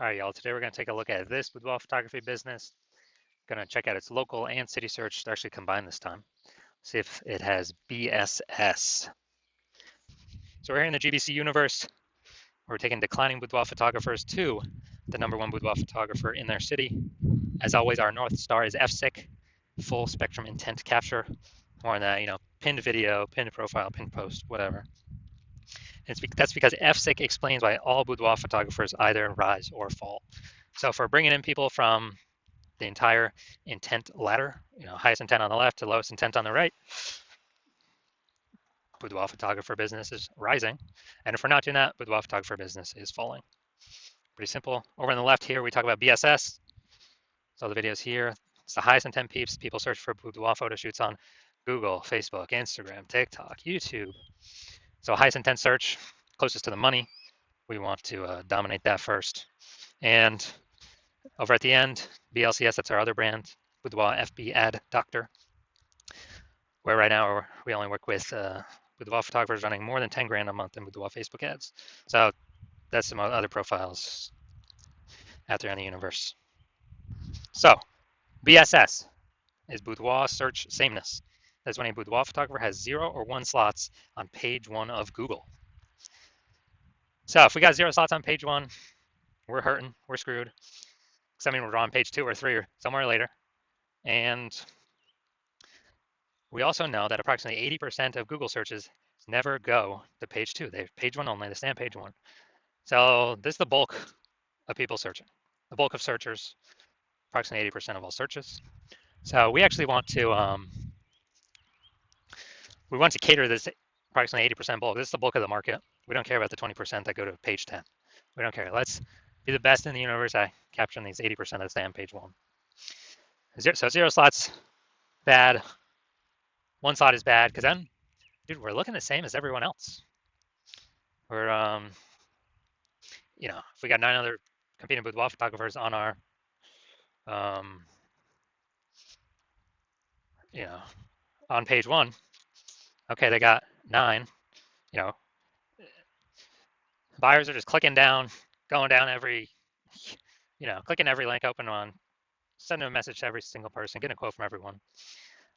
All right, y'all. Today we're going to take a look at this boudoir photography business. Going to check out its local and city search. They're actually combined this time. See if it has BSS. So we're here in the GBC universe. We're taking declining boudoir photographers to the #1 boudoir photographer in their city. As always, our North Star is FSIC, full spectrum intent capture. More on that, pinned video, pinned profile, pinned post, whatever. That's because FSIC explains why all boudoir photographers either rise or fall. So if we're bringing in people from the entire intent ladder, highest intent on the left to lowest intent on the right, boudoir photographer business is rising. And if we're not doing that, boudoir photographer business is falling. Pretty simple. Over on the left here, we talk about BSS. So the videos here, it's the highest intent peeps. People search for boudoir photo shoots on Google, Facebook, Instagram, TikTok, YouTube. So highest intent search, closest to the money. We want to dominate that first. And over at the end, BLCS, that's our other brand, Boudoir FB Ad Doctor, where right now we only work with boudoir photographers running more than 10 grand a month in boudoir Facebook ads. So that's some other profiles out there in the universe. So BSS is boudoir search sameness. That's when a boudoir photographer has 0 or 1 slots on page 1 of Google. So if we got 0 slots on page 1, we're hurting, we're screwed. Because I mean, we're on page 2 or 3 or somewhere later. And we also know that approximately 80% of Google searches never go to page 2. They're page 1 only, they stay on page 1. So this is the bulk of people searching. The bulk of searchers, approximately 80% of all searches. So we actually want to cater this approximately 80% bulk. This is the bulk of the market. We don't care about the 20% that go to page 10. We don't care. Let's be the best in the universe at capturing these 80% that stay on page 1. So 0 slots, bad. 1 slot is bad because then, dude, we're looking the same as everyone else. We're, if we got 9 other competing boudoir photographers on our, on page 1, okay, they got 9, buyers are just clicking down, going down every, clicking every link open on, sending a message to every single person, getting a quote from everyone.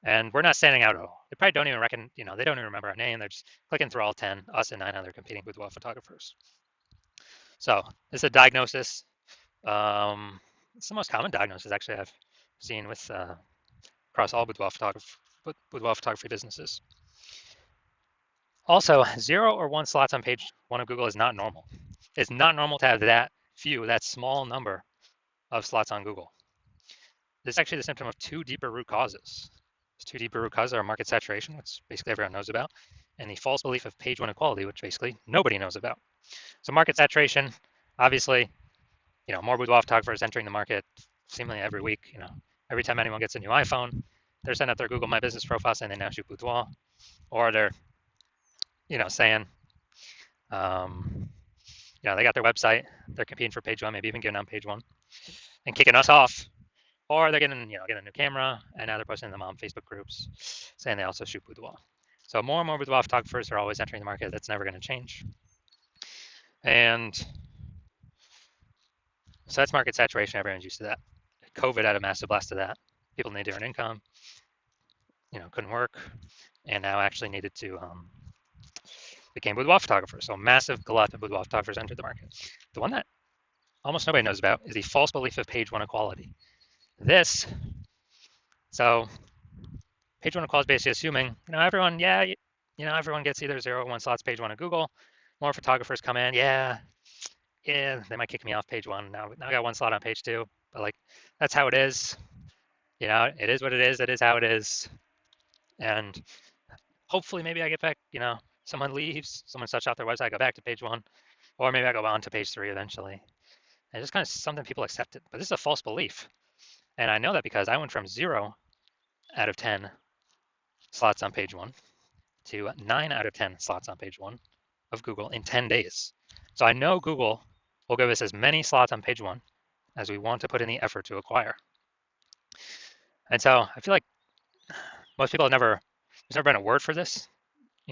And we're not standing out at all. They probably don't even reckon, they don't even remember our name. They're just clicking through all 10, us and 9 other competing boudoir photographers. So this is a diagnosis. It's the most common diagnosis actually I've seen with across all boudoir photography businesses. Also, 0 or 1 slots on page 1 of Google is not normal. It's not normal to have that small number of slots on Google. This is actually the symptom of 2 deeper root causes. These 2 deeper root causes are market saturation, which basically everyone knows about, and the false belief of page 1 equality, which basically nobody knows about. So market saturation, obviously, more boudoir photographers entering the market seemingly every week. Every time anyone gets a new iPhone, they're sending out their Google My Business profile saying they now shoot boudoir, or they're, saying, they got their website, they're competing for page 1, maybe even getting on page 1, and kicking us off. Or they're getting a new camera, and now they're posting them on Facebook groups saying they also shoot boudoir. So more and more boudoir photographers are always entering the market. That's never going to change. And so that's market saturation. Everyone's used to that. COVID had a massive blast to that. People needed to earn income, couldn't work, and now actually needed to became boudoir photographers. So massive glut of boudoir photographers entered the market. The one that almost nobody knows about is the false belief of page 1 equality. So page 1 equality is basically assuming, everyone gets either 0 or 1 slots page 1 of Google. More photographers come in, they might kick me off page 1. Now I got 1 slot on page 2, but that's how it is. It is what it is. It is how it is. And hopefully maybe I get back, someone leaves, someone shuts off their website, I go back to page 1, or maybe I go on to page 3 eventually. And it's just kind of something people accepted. But this is a false belief. And I know that because I went from 0 out of 10 slots on page 1 to 9 out of 10 slots on page 1 of Google in 10 days. So I know Google will give us as many slots on page 1 as we want to put in the effort to acquire. And so I feel like most people there's never been a word for this.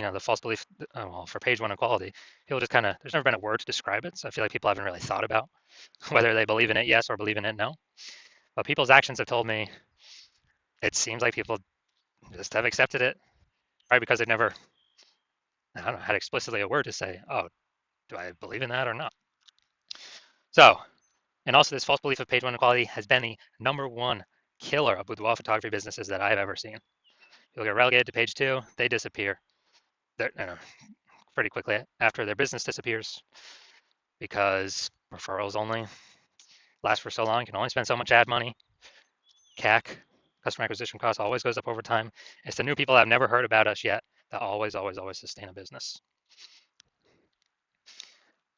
the false belief, well, for page one equality, people just kind of, there's never been a word to describe it. So I feel like people haven't really thought about whether they believe in it yes or believe in it no. But people's actions have told me it seems like people just have accepted it, right? Because they've never, I don't know, had explicitly a word to say, oh, do I believe in that or not? So, and also this false belief of page one equality has been the #1 killer of boudoir photography businesses that I've ever seen. You'll get relegated to page two, they disappear. They're, pretty quickly after their business disappears because referrals only last for so long. You can only spend so much ad money. CAC, customer acquisition cost, always goes up over time. It's the new people that have never heard about us yet that always, always, always sustain a business.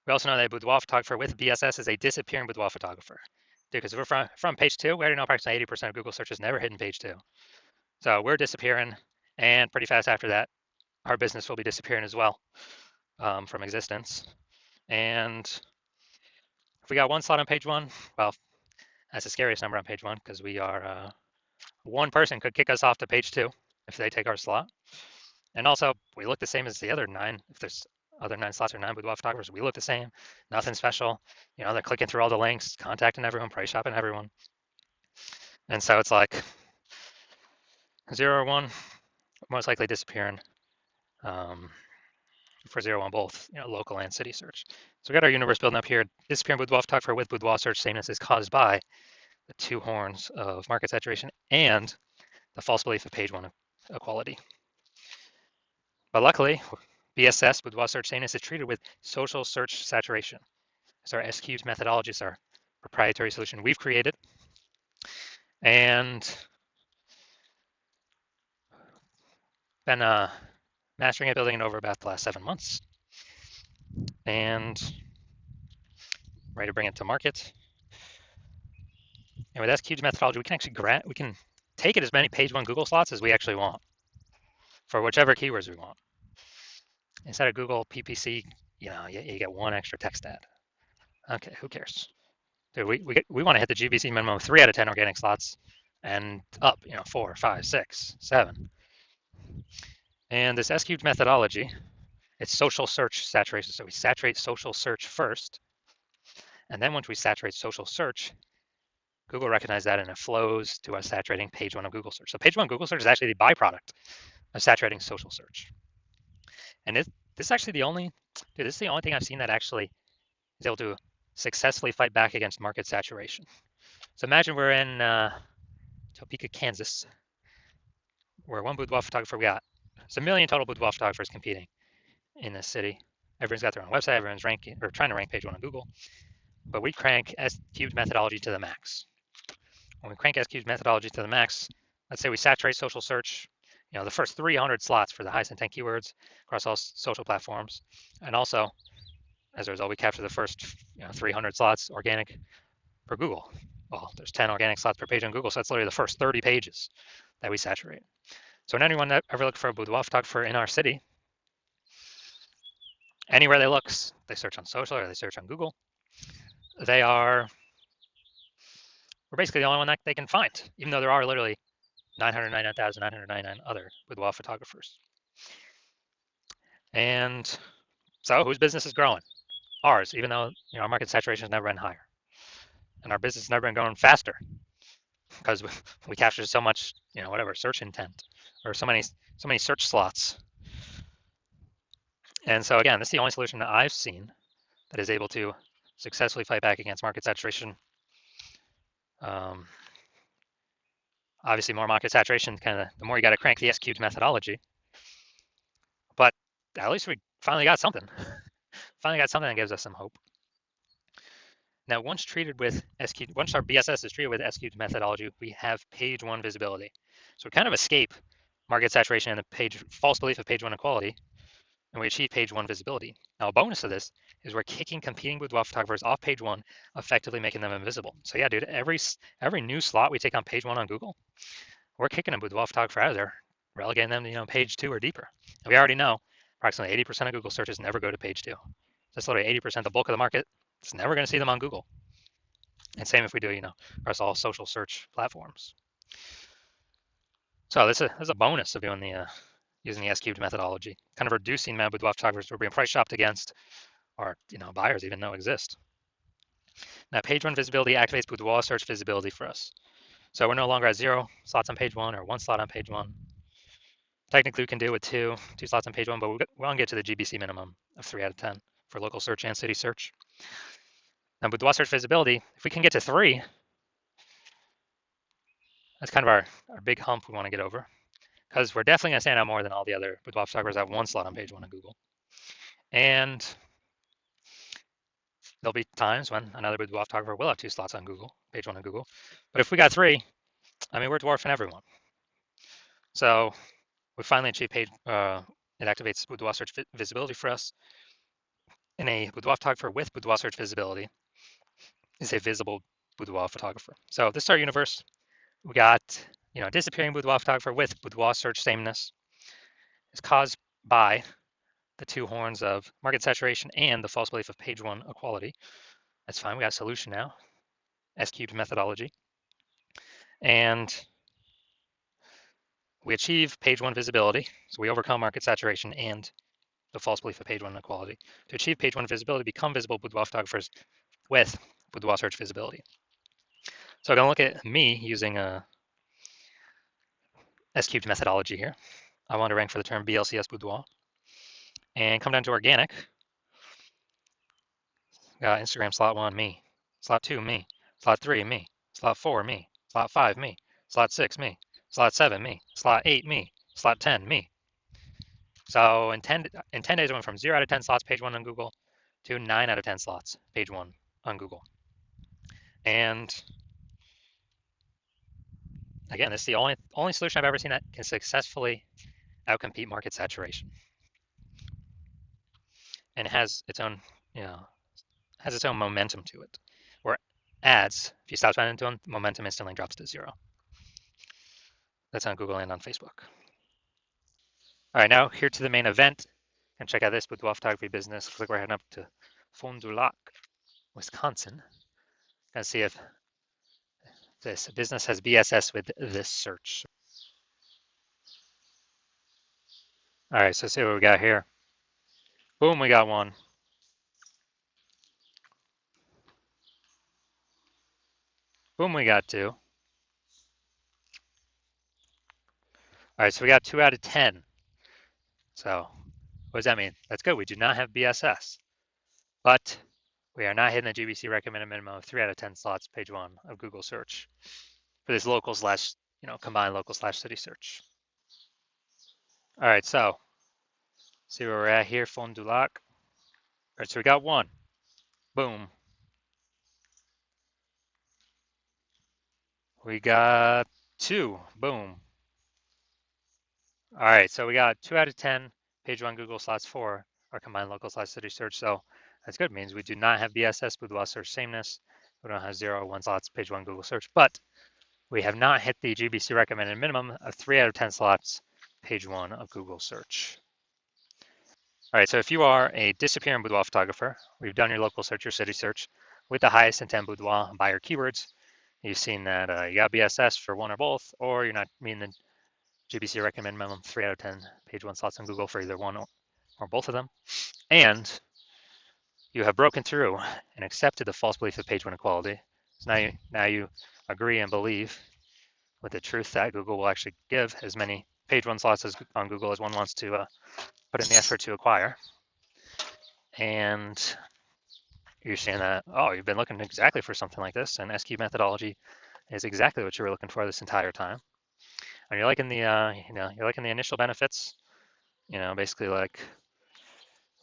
We also know that a boudoir photographer with BSS is a disappearing boudoir photographer. Because we're from page two, we already know approximately 80% of Google searches never hit in page two. So we're disappearing, and pretty fast after that, our business will be disappearing as well from existence. And if we got one slot on page one, well, that's the scariest number on page one because we are one person could kick us off to page two if they take our slot. And also, we look the same as the other 9. If there's other 9 slots or 9 boudoir photographers, we look the same. Nothing special. They're clicking through all the links, contacting everyone, price shopping everyone. And so it's like 0 or 1, most likely disappearing. For 0 1 both, local and city search. So we got our universe building up here. Disappearing boudoir photographer with boudoir search sameness is caused by the 2 horns of market saturation and the false belief of page one equality. But luckily, BSS, boudoir search sameness, is treated with social search saturation. It's our SQs methodology. It's our proprietary solution we've created. And been mastering it, building it over about the last 7 months. And ready to bring it to market. And with SQs methodology, we can actually take it as many page one Google slots as we actually want for whichever keywords we want. Instead of Google PPC, you get 1 extra text ad. Okay, who cares? Dude, we want to hit the GBC minimum of 3 out of 10 organic slots and up, 4, 5, 6, 7. And this SQs methodology, it's social search saturation. So we saturate social search first. And then once we saturate social search, Google recognizes that and it flows to us saturating page one of Google search. So page one Google search is actually the byproduct of saturating social search. And this is actually the only thing I've seen that actually is able to successfully fight back against market saturation. So imagine we're in Topeka, Kansas, where one boudoir photographer we got. There's 1 million total boudoir photographers competing in this city. Everyone's got their own website. Everyone's ranking or trying to rank page one on Google. But we crank S-cubed methodology to the max. When we crank S-cubed methodology to the max, let's say we saturate social search, the first 300 slots for the highest intent keywords across all social platforms. And also, as a result, we capture the first 300 slots organic per Google. Well, there's 10 organic slots per page on Google, so that's literally the first 30 pages that we saturate. So when anyone that ever looks for a boudoir photographer in our city, anywhere they look, they search on social or they search on Google, we're basically the only one that they can find, even though there are literally 999,999 other boudoir photographers. And so whose business is growing? Ours, even though our market saturation has never been higher. And our business has never been growing faster because we captured so much, search intent or so many search slots. And so again, this is the only solution that I've seen that is able to successfully fight back against market saturation. Obviously, more market saturation, the more you got to crank the S-cubed methodology. But at least we finally got something. That gives us some hope. Now, once our BSS is treated with S-cubed methodology, we have page one visibility. So we kind of escape market saturation and the false belief of page one equality, and we achieve page one visibility. Now, a bonus of this is we're kicking competing boudoir photographers off page one, effectively making them invisible. So yeah, dude, every new slot we take on page one on Google, we're kicking a boudoir photographer out of there, relegating them to page two or deeper. And we already know approximately 80% of Google searches never go to page two. That's literally 80%, the bulk of the market. It's never going to see them on Google. And same if we do, across all social search platforms. So this is a bonus of doing the using the S-cubed methodology, kind of reducing the amount of boudoir photographers we're being price shopped against, or buyers even know exist. Now, page one visibility activates boudoir search visibility for us. So we're no longer at 0 slots on page one or 1 slot on page one. Technically, we can do it with two slots on page one, but we won't get to the GBC minimum of 3 out of 10 for local search and city search. Now, boudoir search visibility, if we can get to 3, that's kind of our big hump we want to get over, because we're definitely going to stand out more than all the other boudoir photographers that have 1 slot on page one on Google. And there'll be times when another boudoir photographer will have 2 slots on Google, page one on Google. But if we got 3, I mean, we're dwarfing everyone. So we finally achieved it activates boudoir search visibility for us. And a boudoir photographer with boudoir search visibility is a visible boudoir photographer. So this is our universe. We got, disappearing boudoir photographer with boudoir search sameness. It's caused by the 2 horns of market saturation and the false belief of page one equality. That's fine. We got a solution now. S-cubed methodology. And we achieve page one visibility. So we overcome market saturation and the false belief of page one equality. To achieve page one visibility, become visible boudoir photographers with boudoir search visibility. So I'm going to look at me using a S-cubed methodology here. I want to rank for the term BLCS boudoir. And come down to organic. Got Instagram slot 1, me. Slot 2, me. Slot 3, me. Slot 4, me. Slot 5, me. Slot 6, me. Slot 7, me. Slot 8, me. Slot 10, me. So in 10 days, I went from 0 out of 10 slots, page one on Google, to 9 out of 10 slots, page one on Google. And again, this is the only solution I've ever seen that can successfully outcompete market saturation. And it has its own, momentum to it. Where ads, if you stop spending to them, momentum instantly drops to 0. That's on Google and on Facebook. All right, now here to the main event. And check out this boudoir photography business. Looks like we're heading up to Fond du Lac, Wisconsin. And see if this business has BSS with this search. All right, so see what we got here. Boom, we got one. Boom, we got 2. All right, so we got 2 out of 10. So what does that mean? That's good. We do not have BSS, but we are not hitting the GBC recommended minimum of 3 out of 10 slots, page one of Google search for this local slash, combined local slash city search. All right, so see where we're at here, Fond du Lac. All right, so we got 1. Boom. We got 2. Boom. All right, so we got 2 out of 10, page one Google slots 4, our combined local slash city search. So that's good. It means we do not have BSS, boudoir search sameness. We don't have 0 or 1 slots, page one Google search, but we have not hit the GBC recommended minimum of 3 out of 10 slots, page one of Google search. All right, so if you are a disappearing boudoir photographer, we've done your local search, your city search with the highest intent boudoir buyer keywords. You've seen that you got BSS for one or both, or you're not meeting the GBC recommended minimum 3 out of 10 page one slots on Google for either one or both of them. And you have broken through and accepted the false belief of page one equality. So now you agree and believe with the truth that Google will actually give as many page one slots on Google as one wants to put in the effort to acquire. And you're saying that, you've been looking exactly for something like this, and S-cubed methodology is exactly what you were looking for this entire time. And you're liking the, you're liking the initial benefits, basically like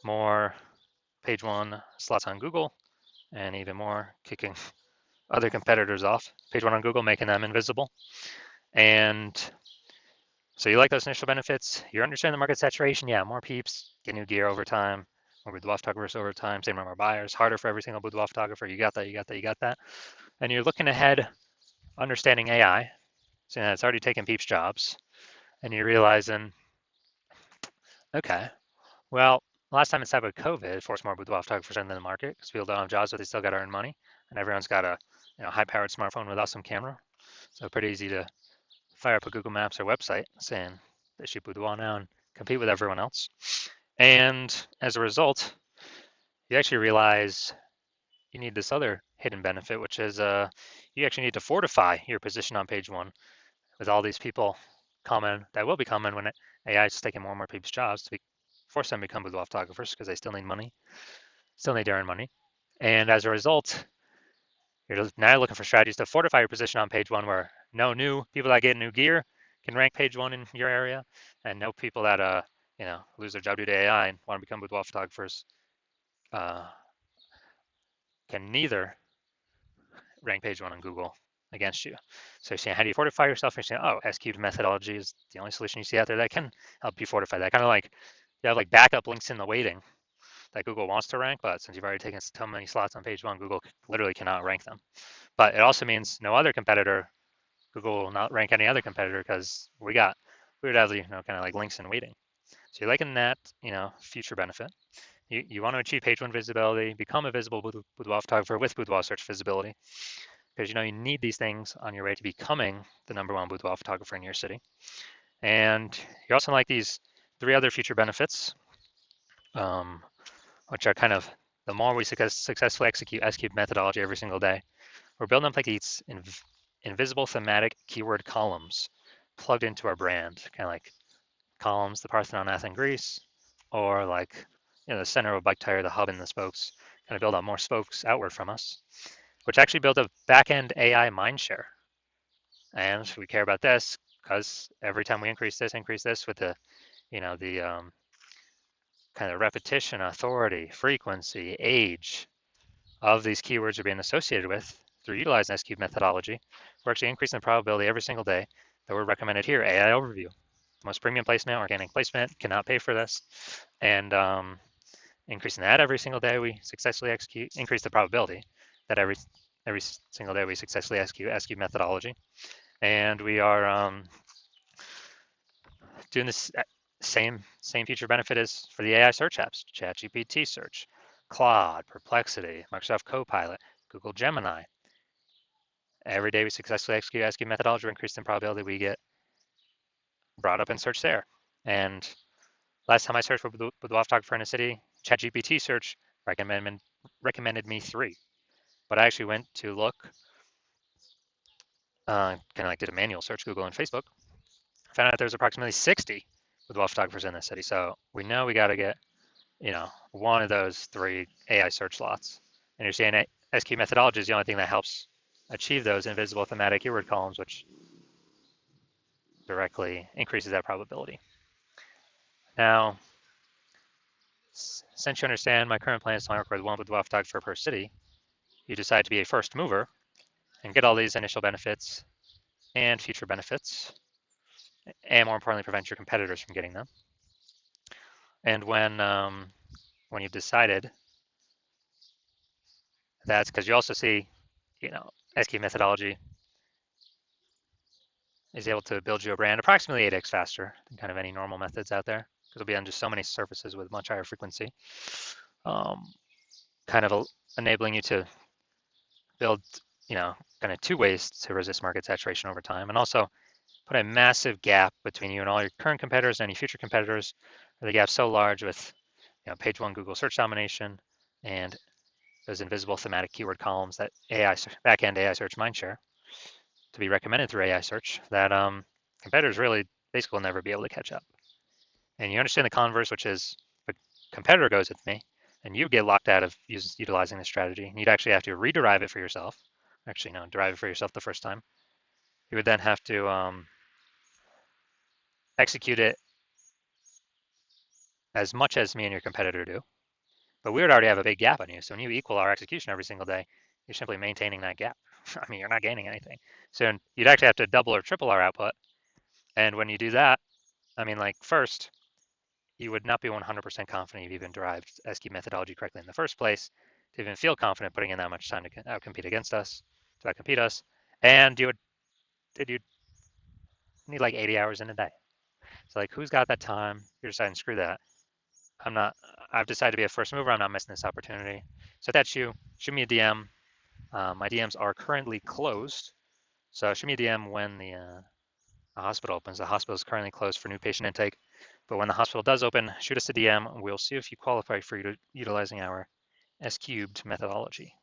more page one slots on Google, and even more kicking other competitors off. Page one on Google, making them invisible. And so you like those initial benefits. You're understanding the market saturation. Yeah, more peeps, get new gear over time, more boudoir photographers over time, same number of buyers, harder for every single boudoir photographer. You got that, you got that, you got that. And you're looking ahead, understanding AI, seeing that it's already taken peeps' jobs. And you're realizing, okay, well, last time it's happened with COVID, it forced more boudoir photographers into the market because people don't have jobs, but they still got to earn money. And everyone's got a high-powered smartphone with awesome camera. So pretty easy to fire up a Google Maps or website saying they shoot boudoir now and compete with everyone else. And as a result, you actually realize you need this other hidden benefit, which is you actually need to fortify your position on page one with all these people coming that will be coming when AI is taking more and more people's jobs to force them to become boudoir photographers because they still need money, still need to earn money. And as a result, you're now looking for strategies to fortify your position on page one where no new people that get new gear can rank page one in your area, and no people that lose their job due to AI and want to become boudoir photographers uh, can neither rank page one on Google against you. So you're saying, how do you fortify yourself? You're saying, oh, S-cubed methodology is the only solution you see out there that can help you fortify that. Kind of like you have like backup links in the waiting that Google wants to rank, but since you've already taken so many slots on page one, Google literally cannot rank them. But it also means no other competitor, Google will not rank any other competitor because we would have kind of like links in waiting. So you're liking that, future benefit. You want to achieve page one visibility, become a visible boudoir photographer with boudoir search visibility, because you need these things on your way to becoming the number one boudoir photographer in your city. And you also like these three other future benefits, which are kind of the more we successfully execute S-cube methodology every single day, we're building up like these invisible thematic keyword columns plugged into our brand, kind of like columns, the Parthenon, Athens, Greece, or like the center of a bike tire, the hub and the spokes, kind of build up more spokes outward from us, which actually build a back-end AI mindshare. And we care about this because every time we increase this with the kind of repetition, authority, frequency, age of these keywords are being associated with through utilizing S-cube methodology, we're actually increasing the probability every single day that we're recommended here. AI overview, most premium placement, organic placement, cannot pay for this. And increasing that every single day we successfully increase the probability that every single day we successfully execute S-cube methodology. And we are doing this same feature benefit as for the AI search apps, ChatGPT search, Claude, Perplexity, Microsoft Copilot, Google Gemini. Every day we successfully execute S-cube methodology, we increase the probability we get brought up in search there. And last time I searched for boudoir photographer in a city, ChatGPT search recommended me 3. But I actually went to look, kind of like did a manual search, Google and Facebook, found out there's approximately 60 boudoir photographers in this city. So we know we got to get, one of those 3 AI search slots. And you're saying S-cube methodology is the only thing that helps achieve those invisible thematic keyword columns, which directly increases that probability. Now, since you understand my current plan is to work with one boudoir photographer per city, you decide to be a first mover and get all these initial benefits and future benefits, and more importantly, prevent your competitors from getting them. And when you've decided, that's because you also see, S-cube methodology is able to build you a brand approximately 8x faster than kind of any normal methods out there, because it'll be on just so many surfaces with much higher frequency, kind of enabling you to build, kind of 2 ways to resist market saturation over time, and also put a massive gap between you and all your current competitors and any future competitors. The gap's so large with, page one Google search domination and those invisible thematic keyword columns that backend AI search mindshare to be recommended through AI search that competitors really basically will never be able to catch up. And you understand the converse, which is if a competitor goes with me and you get locked out of utilizing this strategy, and you'd actually have to rederive it for yourself. Actually, no, derive it for yourself the first time. You would then have to execute it as much as me and your competitor do. But we would already have a big gap on you. So when you equal our execution every single day, you're simply maintaining that gap. I mean, you're not gaining anything. So you'd actually have to double or triple our output. And when you do that, I mean, like first, you would not be 100% confident you've even derived S-cube methodology correctly in the first place to even feel confident putting in that much time to outcompete against us, to outcompete us. And you'd need like 80 hours in a day. So like, who's got that time? You're deciding, screw that. I've decided to be a first mover. I'm not missing this opportunity. So if that's you, shoot me a DM. My DMs are currently closed. So shoot me a DM when the hospital opens. The hospital is currently closed for new patient intake. But when the hospital does open, shoot us a DM. We'll see if you qualify for utilizing our S cubed methodology.